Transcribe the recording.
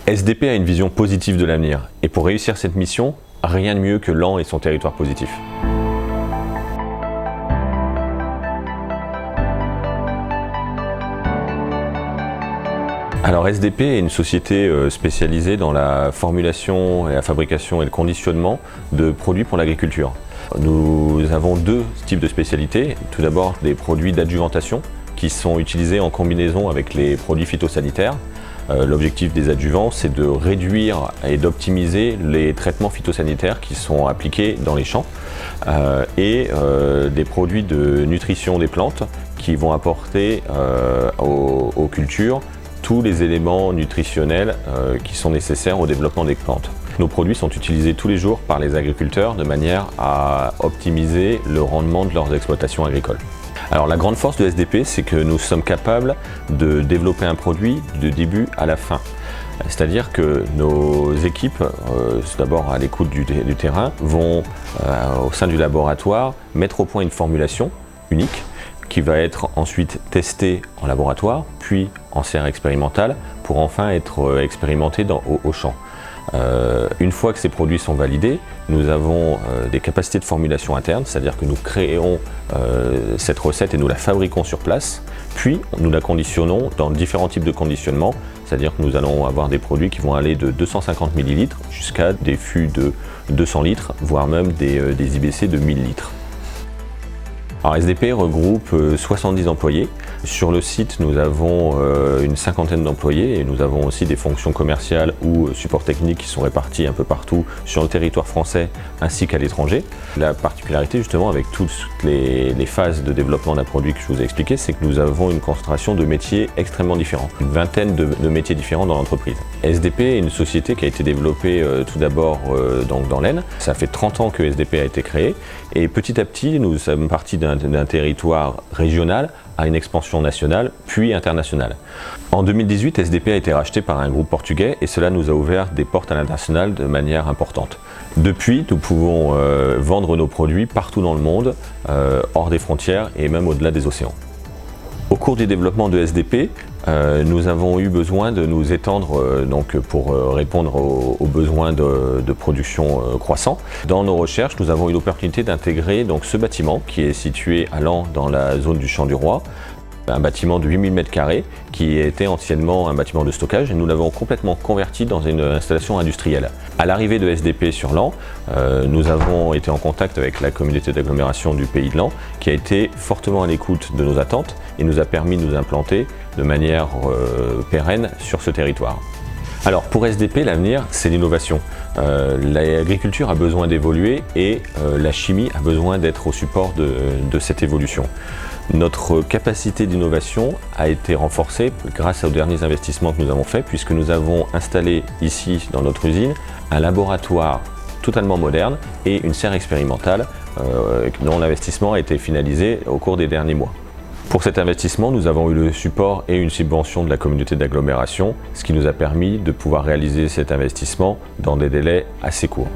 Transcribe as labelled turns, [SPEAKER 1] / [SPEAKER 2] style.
[SPEAKER 1] SDP a une vision positive de l'avenir, et pour réussir cette mission, rien de mieux que Laon et son territoire positif. Alors SDP est une société spécialisée dans la formulation, et la fabrication et le conditionnement de produits pour l'agriculture. Nous avons deux types de spécialités. Tout d'abord des produits d'adjuvantation qui sont utilisés en combinaison avec les produits phytosanitaires. L'objectif des adjuvants, c'est de réduire et d'optimiser les traitements phytosanitaires qui sont appliqués dans les champs et des produits de nutrition des plantes qui vont apporter aux cultures tous les éléments nutritionnels qui sont nécessaires au développement des plantes. Nos produits sont utilisés tous les jours par les agriculteurs de manière à optimiser le rendement de leurs exploitations agricoles. Alors la grande force de SDP, c'est que nous sommes capables de développer un produit du début à la fin. C'est-à-dire que nos équipes, d'abord à l'écoute du terrain, vont au sein du laboratoire mettre au point une formulation unique qui va être ensuite testée en laboratoire, puis en serre expérimentale, pour enfin être expérimentée au champ. Une fois que ces produits sont validés, nous avons des capacités de formulation interne, c'est-à-dire que nous créons cette recette et nous la fabriquons sur place, puis nous la conditionnons dans différents types de conditionnement, c'est-à-dire que nous allons avoir des produits qui vont aller de 250 ml jusqu'à des fûts de 200 litres, voire même des IBC de 1000 litres. Alors SDP regroupe 70 employés. Sur le site, nous avons une cinquantaine d'employés et nous avons aussi des fonctions commerciales ou support technique qui sont répartis un peu partout sur le territoire français ainsi qu'à l'étranger. La particularité justement avec toutes les phases de développement d'un produit que je vous ai expliqué, c'est que nous avons une concentration de métiers extrêmement différents. Une vingtaine de métiers différents dans l'entreprise. SDP est une société qui a été développée tout d'abord dans l'Aisne. Ça fait 30 ans que SDP a été créé et petit à petit nous sommes partis d'un territoire régional à une expansion nationale puis internationale. En 2018, SDP a été racheté par un groupe portugais et cela nous a ouvert des portes à l'international de manière importante. Depuis, nous pouvons vendre nos produits partout dans le monde, hors des frontières et même au-delà des océans. Au cours du développement de SDP, nous avons eu besoin de nous étendre pour répondre aux besoins de production croissants. Dans nos recherches, nous avons eu l'opportunité d'intégrer ce bâtiment qui est situé à Laon dans la zone du Champ du Roi. Un bâtiment de 8000 m² qui était anciennement un bâtiment de stockage et nous l'avons complètement converti dans une installation industrielle. À l'arrivée de SDP sur Laon, nous avons été en contact avec la communauté d'agglomération du Pays de Laon qui a été fortement à l'écoute de nos attentes et nous a permis de nous implanter de manière pérenne sur ce territoire. Alors pour SDP, l'avenir, c'est l'innovation. L'agriculture a besoin d'évoluer et la chimie a besoin d'être au support de cette évolution. Notre capacité d'innovation a été renforcée grâce aux derniers investissements que nous avons faits puisque nous avons installé ici dans notre usine un laboratoire totalement moderne et une serre expérimentale dont l'investissement a été finalisé au cours des derniers mois. Pour cet investissement, nous avons eu le support et une subvention de la communauté d'agglomération, ce qui nous a permis de pouvoir réaliser cet investissement dans des délais assez courts.